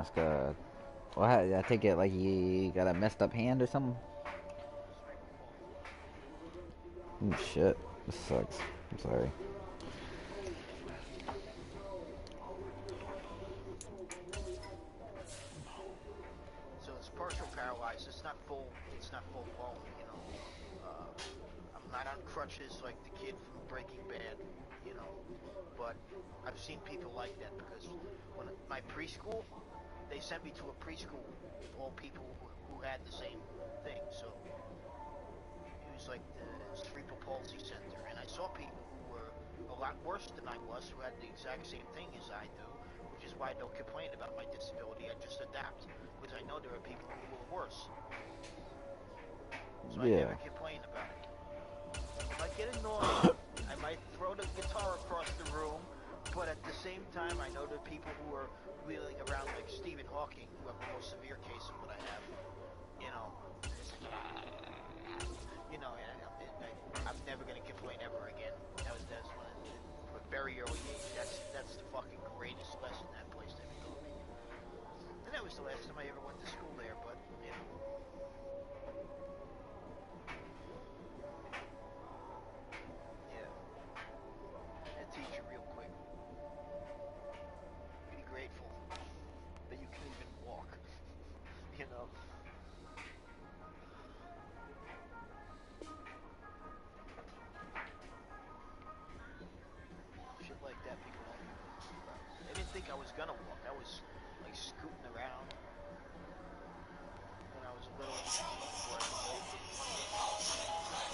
mask? Well, I take it like you got a messed up hand or something? Oh, shit. This sucks. I'm sorry. So it's partial paralyzed. It's not full blown, you know. I'm not on crutches like the kid from Breaking Bad, you know. But I've seen people like that because when my preschool, they sent me to a preschool with all people who had the same thing. So it was like the cerebral palsy center, and I saw people who were a lot worse than I was, who had the exact same thing as I do, which is why I don't complain about my disability. I just adapt because I know there are people who are worse. So I Yeah. never complain about it. If I get annoyed, I might throw the guitar across the room, but at the same time, I know there are people who are wheeling around like Stephen Hawking, who have a more severe case of what I have. You know, it's like, you know, I'm never gonna complain ever again. That's when from a very early age. That's the fucking greatest lesson that place ever taught me. And that was the last time I ever went to school there. But you know. Yeah. And teach you real quick. Be grateful that you can even walk. You know. Shit like that people don't even think about. They didn't think I was gonna walk. I was like scooting around when I was little before I could walk.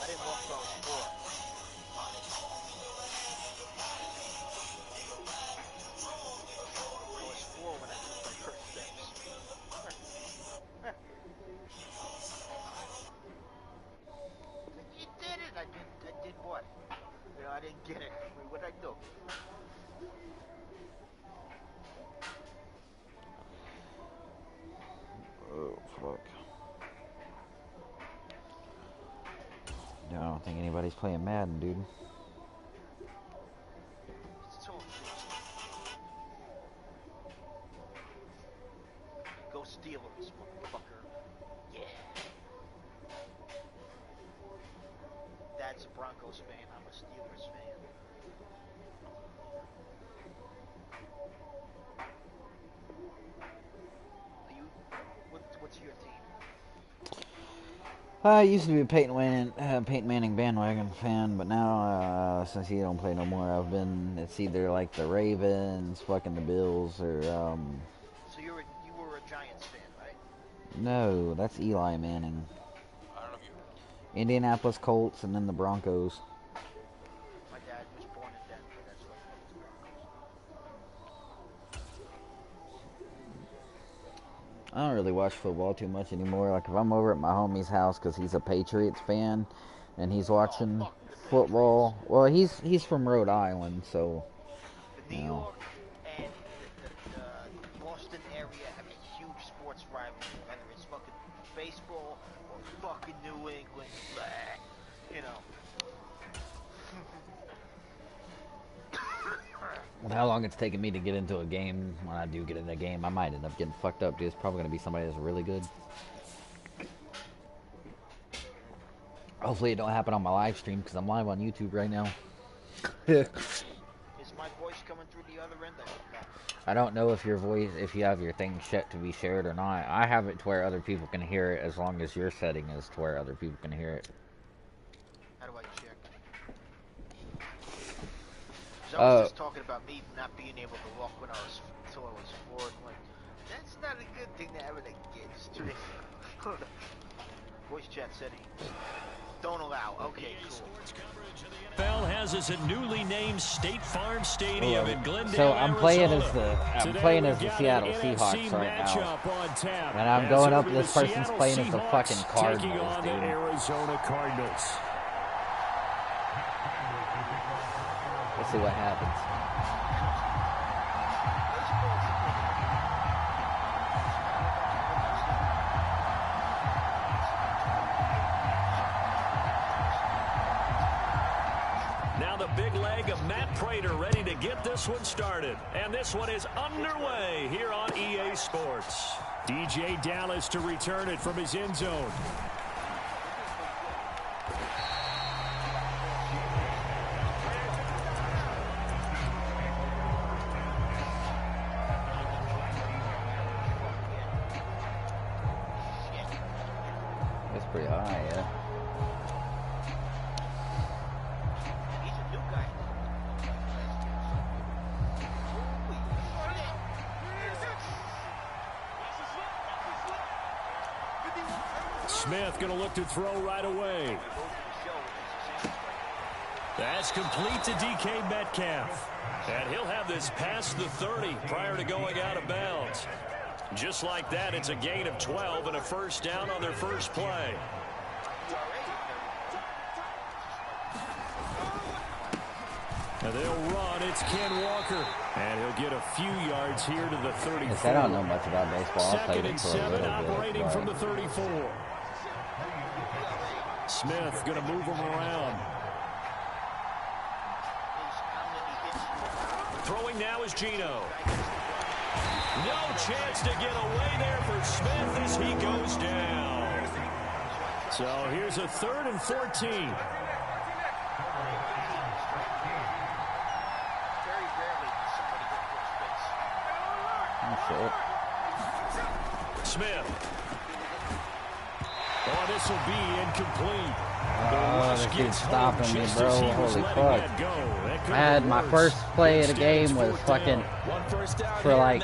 I didn't walk till I was 4. I was 4 when I took my first steps. You did it. I did what? You know, I didn't get it. What'd I do? Oh, fuck. No, I don't think anybody's playing Madden, dude. It's so exhausting. Go Steelers, motherfucker. Yeah. Dad's a Broncos fan. I'm a Steelers fan. Are you? What's your team? I used to be a Peyton Manning bandwagon fan, but now, since he don't play no more, it's either like the Ravens, fucking the Bills, or, So you were a Giants fan, right? no, that's Eli Manning. Indianapolis Colts, and then the Broncos. My dad was born in Denver. That's why he liked the Broncos. I don't really watch football too much anymore. Like, if I'm over at my homie's house because he's a Patriots fan and he's Oh, watching fuck the Patriots. football, well, he's from Rhode Island, so, The you New know. York and the Boston area have a huge sports rivalry, whether it's fucking baseball or fucking New England. Blah, you know. With how long it's taken me to get into a game, when I do get into a game, I might end up getting fucked up, dude. It's probably going to be somebody that's really good. Hopefully it don't happen on my live stream, because I'm live on YouTube right now. Is my voice coming through the other end? I hope not. I don't know if if you have your thing set to be shared or not. I have it to where other people can hear it, as long as your setting is to where other people can hear it. How do I check? Because I was just talking about me not being able to walk until I was 4. And I'm like, that's not a good thing to have it against me. Voice chat settings. Don't allow. Okay, cool. NFL has us at newly named State Farm Stadium in Glendale, So I'm playing Arizona. I'm playing as the Seattle Seahawks right now, and I'm going up. This person's playing as the fucking Cardinals, taking on dude. the Arizona Cardinals. Let's see what happens. Now the big leg of Matt Prater ready to get this one started. And this one is underway here on EA Sports. DJ Dallas to return it from his end zone. That's pretty high, yeah. He's a new guy. Smith going to look to throw right away. That's complete to DK Metcalf. And he'll have this past the 30 prior to going out of bounds. Just like that, it's a gain of 12 and a first down on their first play. And they'll run. It's Ken Walker. And he'll get a few yards here to the 34. I don't know much about baseball. Second and 7, operating from the 34. Smith going to move him around. Throwing now is Gino. No chance to get away there for Smith as he goes down. So here's a 3rd and 14. Very rarely does somebody get first base. That's it. Smith. Oh, this will be incomplete. Oh, this dude's stopping me, bro. Holy fuck. I had my first play of the game was fucking for like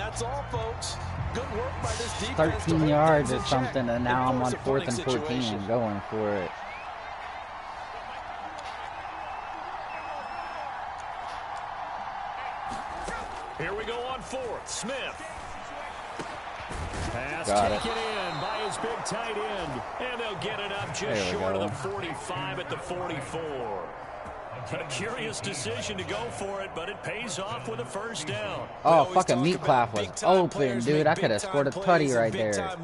13 yards or something, and now I'm on 4th and 14 and going for it. Here we go on 4th. Smith. Pass taken in by his big tight end. And they'll get it up just short of the 45 at the 44. A curious decision to go for it, but it pays off with a first down. Oh, fucking meat clap was open, dude. I could have scored a tutty right there. I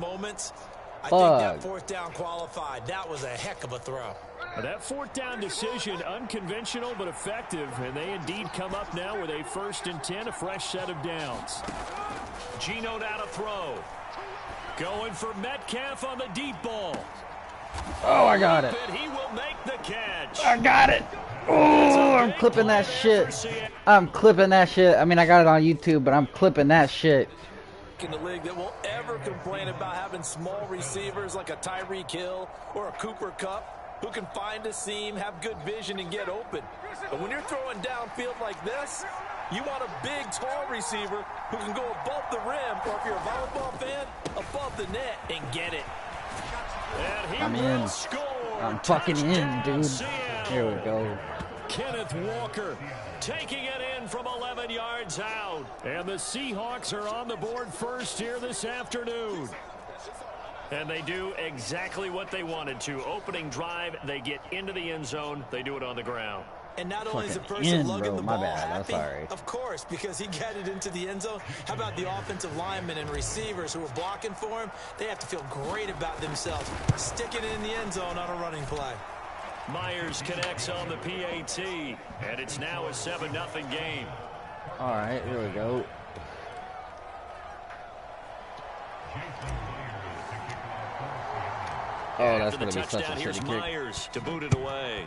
think that 4th down qualified. That was a heck of a throw. That 4th down decision, unconventional but effective, and they indeed come up now with a 1st and 10, a fresh set of downs. Gino now to throw. Going for Metcalf on the deep ball. Oh, I got it. He will make the catch. I got it. Oh, I'm clipping that shit. I'm clipping that shit. I mean, I got it on YouTube, but I'm clipping that shit. In the league that will ever complain about having small receivers like a Tyreek Hill or a Cooper Kupp who can find a seam, have good vision, and get open. But when you're throwing downfield like this, you want a big, tall receiver who can go above the rim, or if you're a volleyball fan, above the net and get it. I'm in. I'm fucking in, dude. Here we go. Kenneth Walker taking it in from 11 yards out. And the Seahawks are on the board first here this afternoon. And they do exactly what they wanted to. Opening drive, they get into the end zone. They do it on the ground. And not only is the person lugging the ball happy, sorry. of course, because he got it into the end zone. How about the offensive linemen and receivers who are blocking for him? They have to feel great about themselves, sticking it in the end zone on a running play. Myers connects on the PAT, and it's now a 7-0 game. All right, here we go. Oh, that's going to be such a shitty kick. Myers to boot it away.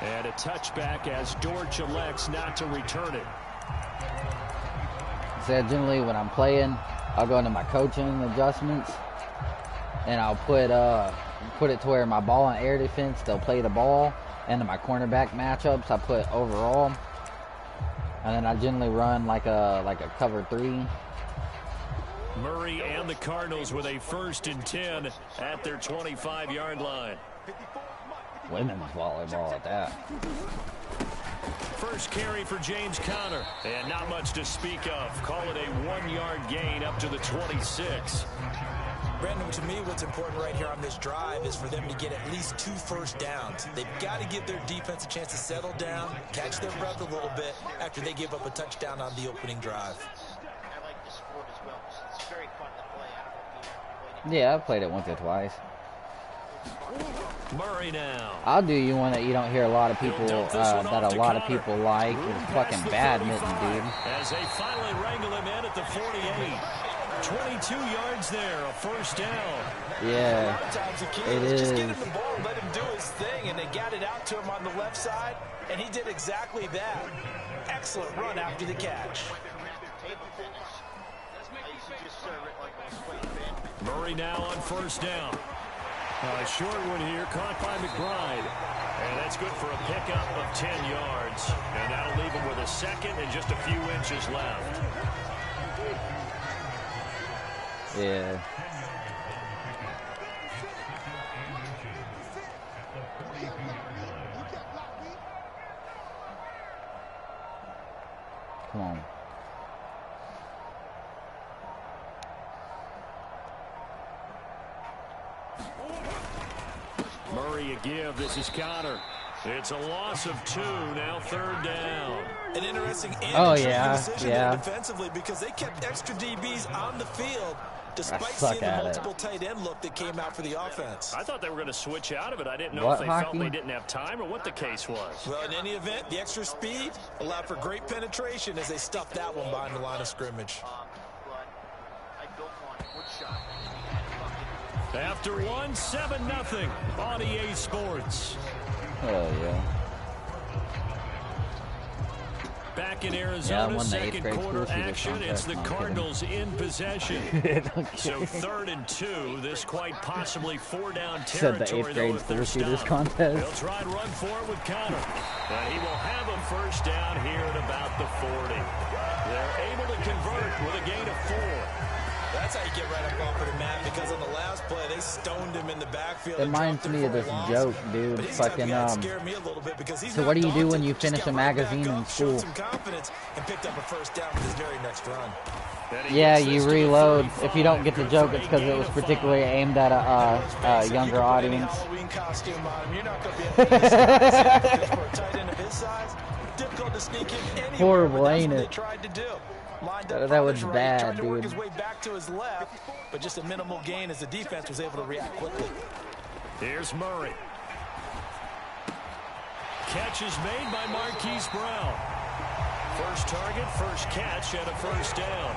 And a touchback as Dortch elects not to return it. So generally when I'm playing, I'll go into my coaching adjustments, and I'll put it to where my ball and air defense, they'll play the ball, and in my cornerback matchups, I put overall, and then I generally run like a cover 3. Murray and the Cardinals with a 1st and 10 at their 25-yard line. Women's volleyball at that. First carry for James Conner, and not much to speak of. Call it a 1-yard gain up to the 26. Brandon, to me, what's important right here on this drive is for them to get at least 2 first downs. They've got to give their defense a chance to settle down, catch their breath a little bit after they give up a touchdown on the opening drive. I like this sport as well. It's very fun to play. I don't know if you ever played it. Yeah, I've played it once or twice. Murray now. I'll do you one that you don't hear a lot of people, that a lot of people like. Is fucking badminton, dude. As they finally wrangle him in at the 48. 22 yards there, a first down. Yeah, it is. Just get him the ball, let him do his thing, and they got it out to him on the left side, and he did exactly that. Excellent run after the catch. Murray now on first down. A short one here, caught by McBride. And that's good for a pickup of 10 yards. And that'll leave him with a second and just a few inches left. Yeah. Come on. Murray a give. This is Connor. It's a loss of 2. Now third down. An interesting decision defensively because they kept extra DBs on the field despite seeing the multiple tight end look that came out for the offense. I thought they were going to switch out of it. I didn't know if they felt they didn't have time or what the case was. Well, in any event, the extra speed allowed for great penetration as they stuffed that one behind the line of scrimmage. After 1, 7-0 on EA Sports. Oh, yeah. Back in Arizona, second quarter action. It's the Cardinals in possession. So 3rd and 2. This quite possibly 4-down territory, though, if they're stopped. Contest. They'll try and run for it with Connor. And he will have a first down here at about the 40. They're able to convert with a gain of 4. That's how you get right up off of the mat, because on the last play, they stoned him in the backfield. It reminds me of this joke, dude. Fucking, so what do you do when you finish a magazine in school? And picked up a first down with his very next run. Yeah, you reload. If you don't get the joke, it's because it was particularly aimed at a younger audience. Horrible, ain't it? That was bad, dude. Work his way back to his left, but just a minimal gain as the defense was able to react quickly. Here's Murray. Catch is made by Marquise Brown. First target, first catch, and a first down.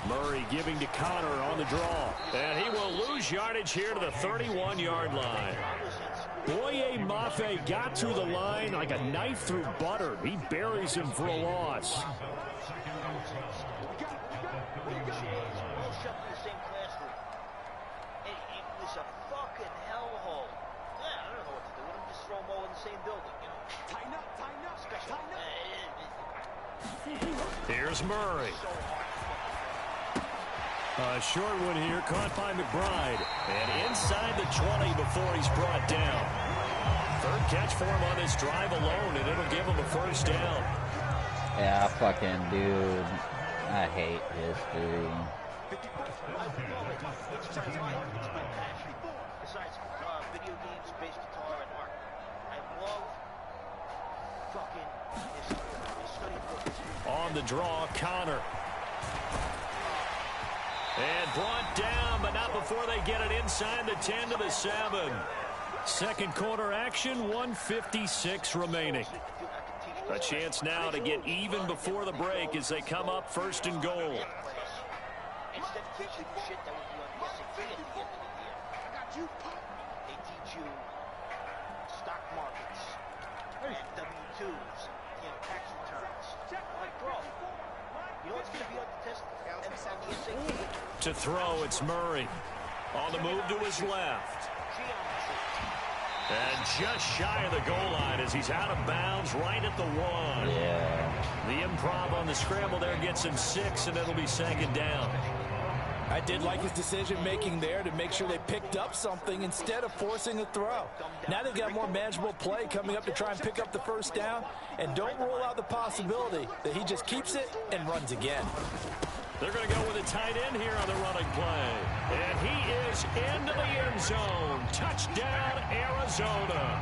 Murray giving to Connor on the draw. And he will lose yardage here to the 31-yard line. Boye Mafe got through the line like a knife through butter. He buries him for a loss. Here's Murray. A short one here, caught by McBride. And inside the 20 before he's brought down. Third catch for him on this drive alone, and it'll give him a first down. Yeah, fucking dude. I hate history. Besides video games, bass guitar, and art, I love fucking history. On the draw, Connor. And brought down, but not before they get it inside the 10 to the 7. Second quarter action, 1:56 remaining. A chance now to get even before the break as they come up first and goal. Instead of teaching you shit that would be on the SAT at the end of the year, they teach you stock markets and W-2s, tax returns. Like, bro, you know what's going to be on the test on the SAT? To throw, it's Murray. On the move to his left. And just shy of the goal line as he's out of bounds right at the 1. Yeah. The improv on the scramble there gets him 6, and it'll be second down. I did like his decision-making there to make sure they picked up something instead of forcing a throw. Now they've got more manageable play coming up to try and pick up the first down, and don't rule out the possibility that he just keeps it and runs again. They're going to go with a tight end here on the running play. And he is into the end zone. Touchdown, Arizona.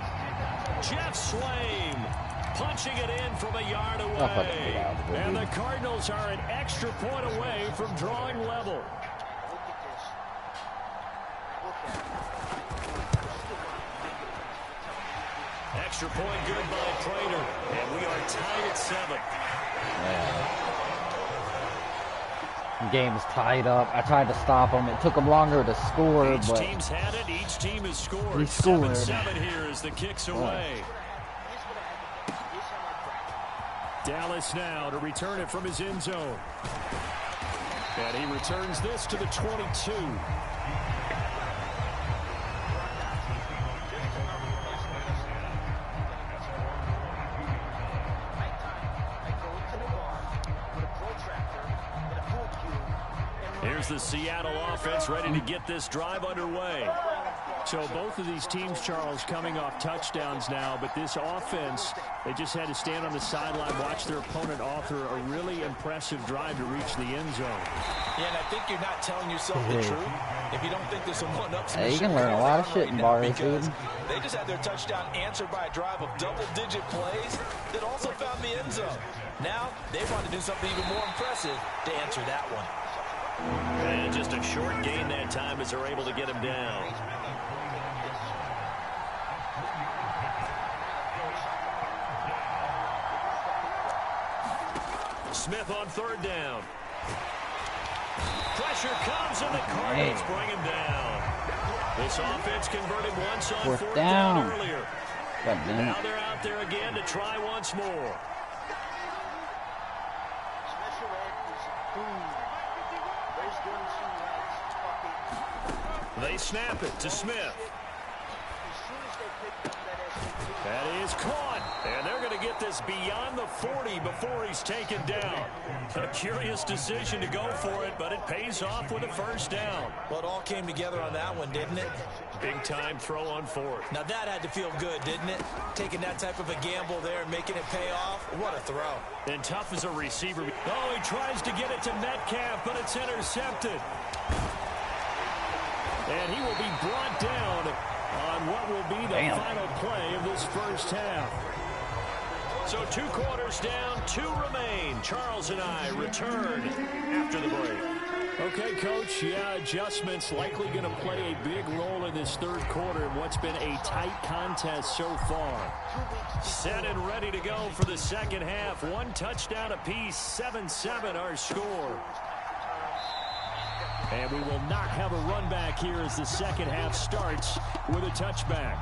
Jeff Slame punching it in from a yard away. And the Cardinals are an extra point away from drawing level. Extra point good by Prater. And we are tied at 7. Yeah. Game's tied up. I tried to stop them. It took them longer to score, Each but team's had it. Each team has scored. he scored. 7-7 here as the kick's away. Dallas now to return it from his end zone. And he returns this to the 22. Here's the Seattle offense ready to get this drive underway. So both of these teams, Charles, coming off touchdowns now, but this offense, they just had to stand on the sideline, watch their opponent author a really impressive drive to reach the end zone. Yeah, and I think you're not telling yourself the truth if you don't think there's a one-up. Hey, you can learn a lot of shit in bars, dude. They just had their touchdown answered by a drive of double-digit plays that also found the end zone. Now they want to do something even more impressive to answer that one. And just a short gain that time as they're able to get him down. Smith on third down. Pressure comes and the Cardinals bring him down. This offense converted once on fourth down earlier. Now they're out there again to try once more. They snap it to Smith. That is caught. And they're going to get this beyond the 40 before he's taken down. A curious decision to go for it, but it pays off with a first down. Well, it all came together on that one, didn't it? Big time throw on fourth. Now that had to feel good, didn't it? Taking that type of a gamble there and making it pay off. What a throw. And tough as a receiver. Oh, he tries to get it to Metcalf, but it's intercepted. And he will be brought down on what will be the final play of this first half. So 2 quarters down, 2 remain. Charles and I return after the break. Okay, Coach, adjustments likely going to play a big role in this third quarter in what's been a tight contest so far. Set and ready to go for the second half. 1 touchdown apiece, 7-7 our score. And we will not have a run back here as the second half starts with a touchback.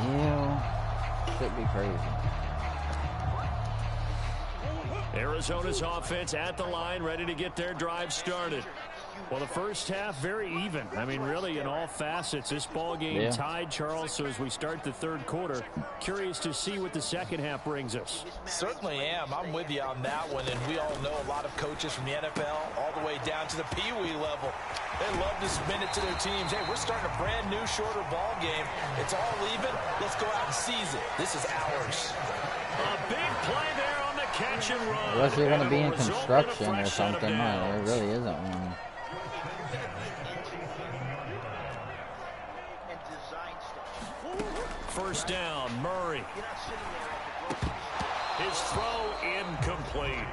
Yeah, should be crazy. Arizona's offense at the line, ready to get their drive started. Well, the first half, very even. I mean, really, in all facets, this ball game tied, Charles. So as we start the third quarter, curious to see what the second half brings us. Certainly am. I'm with you on that one. And we all know a lot of coaches from the NFL all the way down to the Pee-wee level. They love to spin it to their teams. Hey, we're starting a brand new, shorter ball game. It's all even. Let's go out and seize it. This is ours. A big play there on the catch and run. Unless you're going to be in construction or something. No, there really isn't one. First down, Murray. His throw incomplete.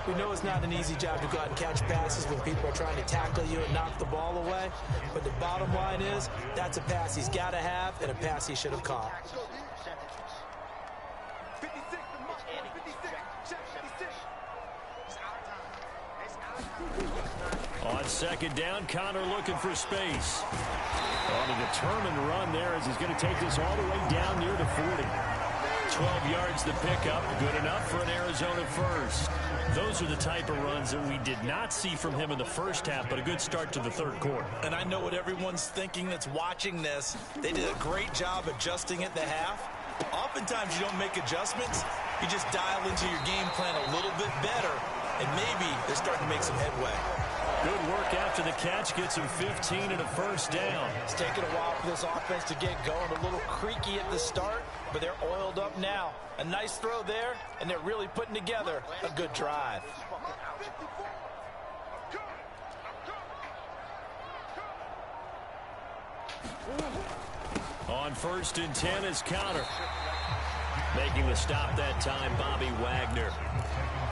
We know it's not an easy job to go out and catch passes when people are trying to tackle you and knock the ball away. But the bottom line is, that's a pass he's got to have and a pass he should have caught. On second down, Connor looking for space. On a determined run there as he's going to take this all the way down near the 40. 12 yards the pickup, good enough for an Arizona first. Those are the type of runs that we did not see from him in the first half, but a good start to the third quarter. And I know what everyone's thinking that's watching this. They did a great job adjusting at the half. Oftentimes you don't make adjustments. You just dial into your game plan a little bit better, and maybe they're starting to make some headway. Good work after the catch, gets him 15 and a first down. It's taken a while for this offense to get going. A little creaky at the start, but they're oiled up now. A nice throw there, and they're really putting together a good drive. On 1st and 10 is Counter. Making the stop that time, Bobby Wagner.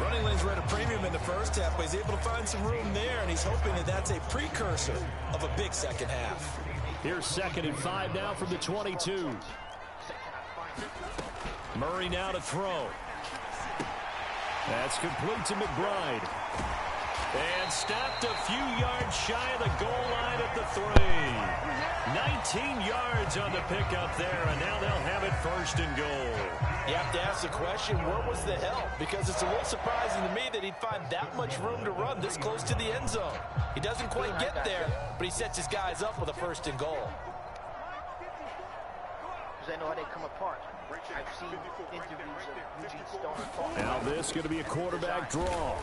Running lanes were at a premium in the first half, but he's able to find some room there, and he's hoping that that's a precursor of a big second half. Here's 2nd and 5 now from the 22. Murray now to throw. That's complete to McBride. And stopped a few yards shy of the goal line at the 3. 19 yards on the pickup there, and now they'll have it 1st and goal. You have to ask the question, where was the help? Because it's a little surprising to me that he'd find that much room to run this close to the end zone. He doesn't quite get there, but he sets his guys up with a 1st and goal. Because I know how they come apart. I've seen interviews of Eugene Stoner talking. Now this is going to be a quarterback draw.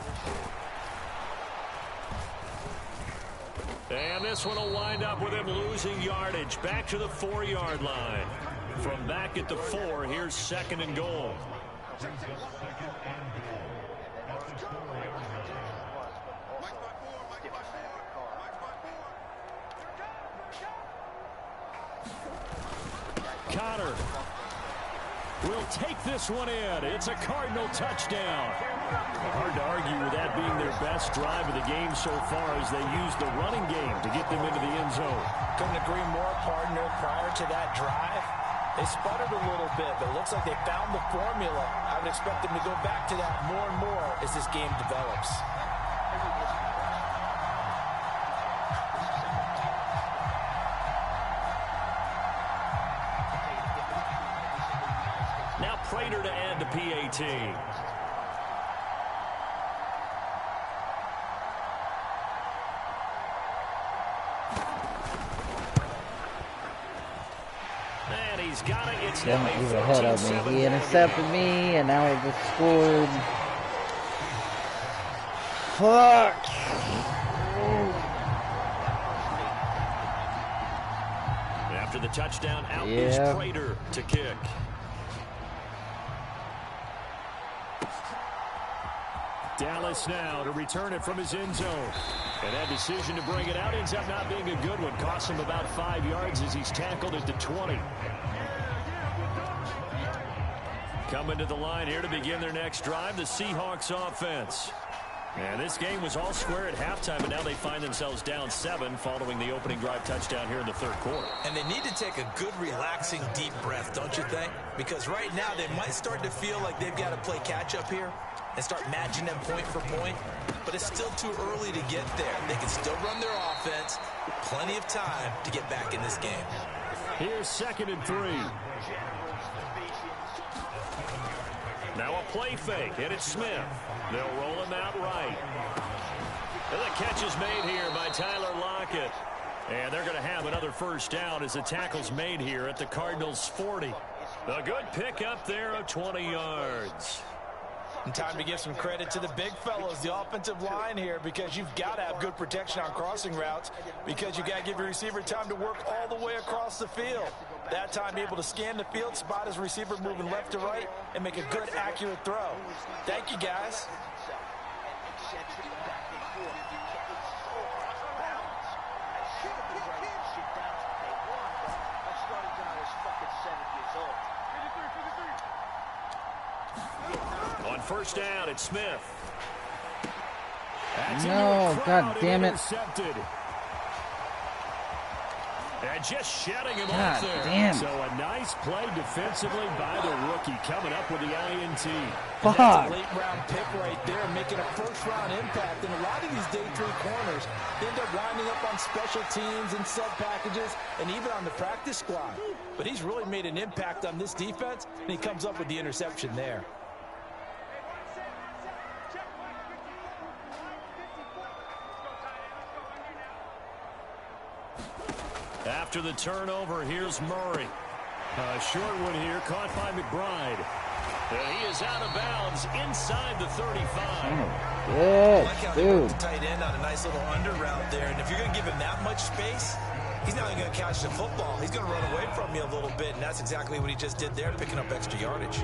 And this one will wind up with him losing yardage. Back to the 4-yard line. From back at the 4, here's 2nd and goal. Cotter will take this one in. It's a Cardinal touchdown. Hard to argue with that being their best drive of the game so far as they use the running game to get them into the end zone. Couldn't agree more, partner. Prior to that drive, they sputtered a little bit, but it looks like they found the formula. I would expect them to go back to that more and more as this game develops. Now Prater to add the PAT. And he's got it. It's now He was ahead of me. He intercepted me, and now he just scored. Fuck. After the touchdown, out is Prater to kick. Dallas now to return it from his end zone. And that decision to bring it out ends up not being a good one. Costs him about 5 yards as he's tackled at the 20. Coming to the line here to begin their next drive, the Seahawks offense. And this game was all square at halftime, and now they find themselves down 7 following the opening drive touchdown here in the 3rd quarter. And they need to take a good, relaxing, deep breath, don't you think? Because right now they might start to feel like they've got to play catch-up here and start matching them point for point, but it's still too early to get there. They can still run their offense. Plenty of time to get back in this game. Here's 2nd and 3. Now a play fake, and it's Smith. They'll roll him out right. And the catch is made here by Tyler Lockett. And they're going to have another 1st down as the tackle's made here at the Cardinals' 40. A good pick up there of 20 yards. And time to give some credit to the big fellows, the offensive line here, because you've got to have good protection on crossing routes, because you got to give your receiver time to work all the way across the field. That time able to scan the field, spot his receiver moving left to right, and make a good, accurate throw. Thank you, guys. On 1st down, it's Smith. No, God damn it. Intercepted. And just shutting him God off there. damn. So a nice play defensively by the rookie, coming up with the INT. Fuck. That's a late-round pick right there, making a first-round impact. And a lot of these day 3 corners end up winding up on special teams and sub packages and even on the practice squad. But he's really made an impact on this defense, and he comes up with the interception there. After the turnover, here's Murray. A short one here, caught by McBride. And he is out of bounds inside the 35. Yes, I like how dude. they worked the tight end on a nice little under route there. And if you're going to give him that much space, he's not only going to catch the football, he's going to run away from you a little bit. And that's exactly what he just did there, picking up extra yardage.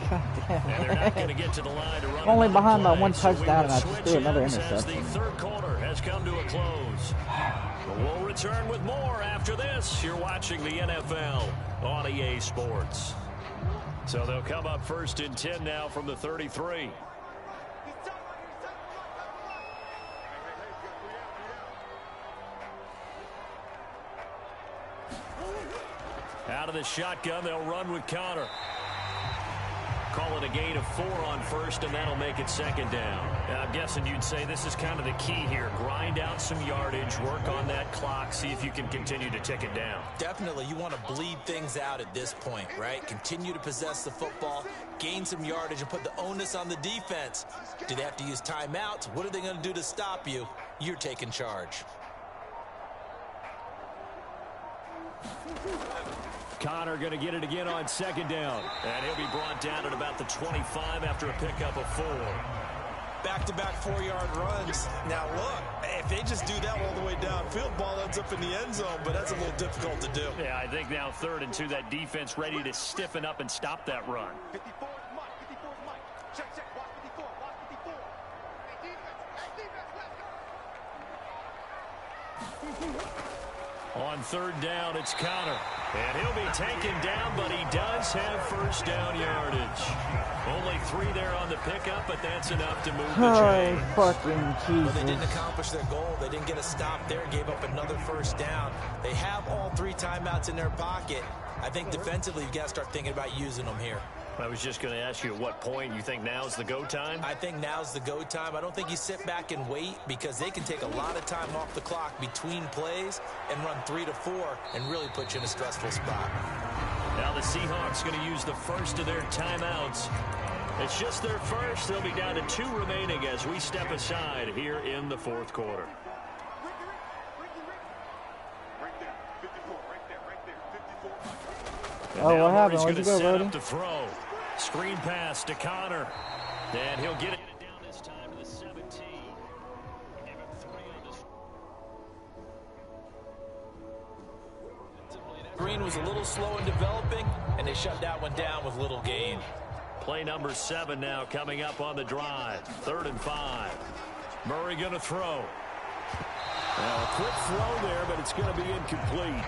God they're not going to get to the line to run. Only behind by play, one so touchdown, and I switch just threw another ends as interception. The third quarter has come to a close. We'll return with more after this. You're watching the NFL on EA Sports. So they'll come up first and 10 now from the 33. Out of the shotgun, they'll run with Connor. Call it a gain of 4 on first, and that'll make it second down. I'm guessing you'd say this is kind of the key here. Grind out some yardage, work on that clock, see if you can continue to tick it down. Definitely, you want to bleed things out at this point, right? Continue to possess the football, gain some yardage, and put the onus on the defense. Do they have to use timeouts? What are they going to do to stop you? You're taking charge. Connor going to get it again on second down. And he'll be brought down at about the 25 after a pickup of 4. Back-to-back 4-yard runs. Now, look, if they just do that all the way downfield, ball ends up in the end zone, but that's a little difficult to do. Yeah, I think now 3rd and 2, that defense ready to stiffen up and stop that run. 54 is Mike. 54 is Mike. Check, check. Watch 54. Watch 54. Hey, defense, let's go. On 3rd down, it's Connor. And he'll be taken down, but he does have first down yardage. Only 3 there on the pickup, but that's enough to move the chains. Fucking Jesus. Well, they didn't accomplish their goal. They didn't get a stop there, gave up another first down. They have all 3 timeouts in their pocket. I think defensively, you've got to start thinking about using them here. I was just going to ask you at what point you think now's the go time? I think now's the go time. I don't think you sit back and wait because they can take a lot of time off the clock between plays and run 3 to 4 and really put you in a stressful spot. Now the Seahawks going to use the first of their timeouts. It's just their first. They'll be down to 2 remaining as we step aside here in the 4th quarter. Oh, what happened? Where'd you go, Brody? To throw. Screen pass to Connor. And he'll get it down this time to the 17. Give him 3 on this. Green was a little slow in developing, and they shut that one down with little gain. Play number 7 now coming up on the drive. 3rd and 5. Murray going to throw. Well, a quick throw there, but it's going to be incomplete.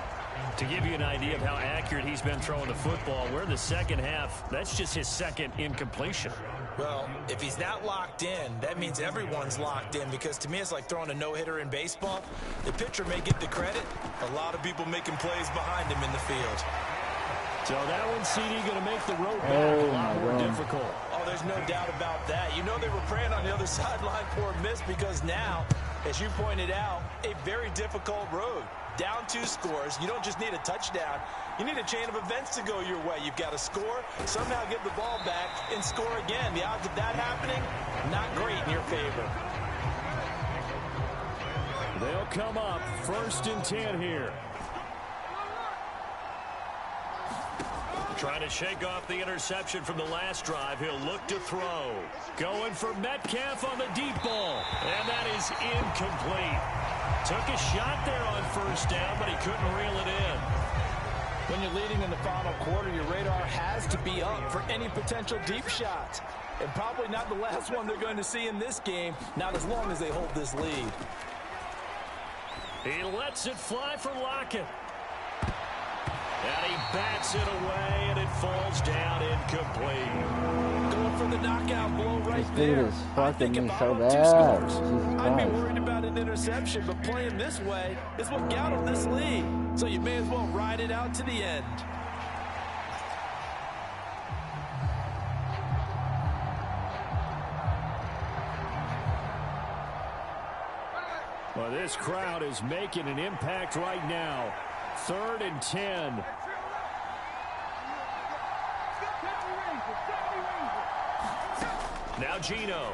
To give you an idea of how accurate he's been throwing the football, we're in the second half. That's just his 2nd incompletion. Well, if he's not locked in, that means everyone's locked in because to me it's like throwing a no-hitter in baseball. The pitcher may get the credit. A lot of people making plays behind him in the field. So that one, CD, going to make the road back a lot more difficult. Oh, there's no doubt about that. You know they were praying on the other sideline for a miss because now, as you pointed out, a very difficult road. Down 2 scores. You don't just need a touchdown. You need a chain of events to go your way. You've got to score, somehow give the ball back, and score again. The odds of that happening, not great in your favor. They'll come up 1st and 10 here. Trying to shake off the interception from the last drive. He'll look to throw. Going for Metcalf on the deep ball. And that is incomplete. Took a shot there on 1st down, but he couldn't reel it in. When you're leading in the final quarter, your radar has to be up for any potential deep shots. And probably not the last one they're going to see in this game, not as long as they hold this lead. He lets it fly for Lockett. And he bats it away, and it falls down incomplete. Going for the knockout blow right there. This dude is fucking me so bad. I'd be worried about an interception, but playing this way is what got him this lead. So you may as well ride it out to the end. Well, this crowd is making an impact right now. 3rd and 10. Now Gino.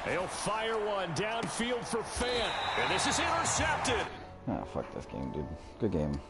He'll fire one downfield for Fant. And this is intercepted. Ah, fuck this game, dude. Good game.